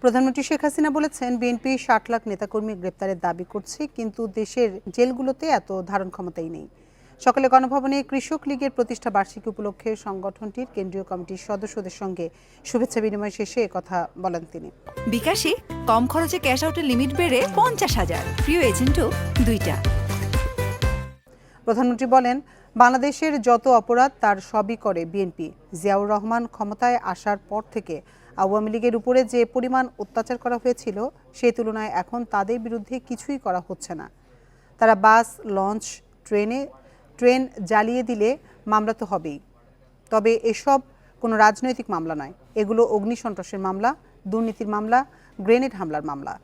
প্রধানমন্ত্রী শেখ হাসিনা বলেছেন, বিএনপি ৬০ লাখ নেতাকর্মী গ্রেপ্তারের দাবি করছে, কিন্তু দেশের জেলগুলোতে এত ধারণ ক্ষমতাই নেই। সকালে গণভবনে কৃষক লীগের প্রতিষ্ঠা বার্ষিকী উপলক্ষে সংগঠনটির কেন্দ্রীয় কমিটির সদস্যদের সঙ্গে শুভেচ্ছা বিনিময় শেষে একথা বলেন তিনি। বিকাশে কম খরচে ক্যাশ আউটের লিমিট বেড়ে ৫০,০০০, প্রিয় এজেন্টও ২টা। প্রধানমন্ত্রী বলেন, বাংলাদেশের যত অপরাধ তার সবই করে বিএনপি। জিয়াউর রহমান ক্ষমতায় আসার পর থেকে আওয়ামী লীগের উপরে যে পরিমাণ অত্যাচার করা হয়েছিল, সেই তুলনায় এখন তাদের বিরুদ্ধে কিছুই করা হচ্ছে না। তারা বাস, লঞ্চ, ট্রেন জ্বালিয়ে দিলে মামলা তো হবেই, তবে এসব কোনো রাজনৈতিক মামলা নয়। এগুলো অগ্নিসন্ত্রাসের মামলা, দুর্নীতির মামলা, গ্রেনেড হামলার মামলা।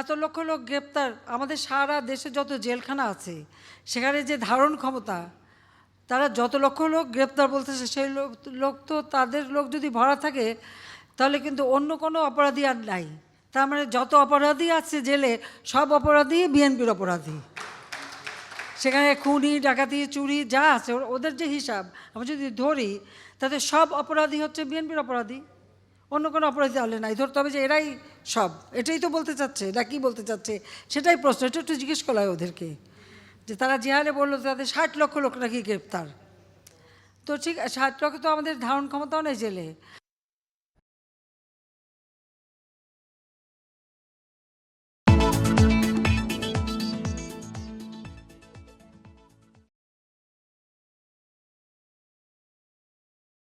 এত লক্ষ লোক গ্রেপ্তার, আমাদের সারা দেশে যত জেলখানা আছে সেখানে যে ধারণ ক্ষমতা, তারা যত লক্ষ লোক গ্রেপ্তার বলতেছে, সেই লোক তো তাদের লোক যদি ভরা থাকে তাহলে কিন্তু অন্য কোনো অপরাধী আর নাই। তার মানে যত অপরাধী আছে জেলে, সব অপরাধী বিএনপির অপরাধী। সেখানে খুনি, ডাকাতি, চুরি যা আছে ওদের যে হিসাব আমরা যদি ধরি, তাতে সব অপরাধী হচ্ছে বিএনপির অপরাধী, অন্য কোনো অপরাধী তাহলে নাই। ধরতে হবে যে এরাই সব, এটাই তো বলতে চাচ্ছে, এটা কী বলতে চাচ্ছে সেটাই প্রশ্ন। এটা একটু জিজ্ঞেস করা হয় ওদেরকে, যে তারা যে হারে বললো তাদের ৬০ লক্ষ লোক নাকি গ্রেপ্তার। তো ঠিক ৬০ লক্ষ তো আমাদের ধারণ ক্ষমতাও নেই জেলে।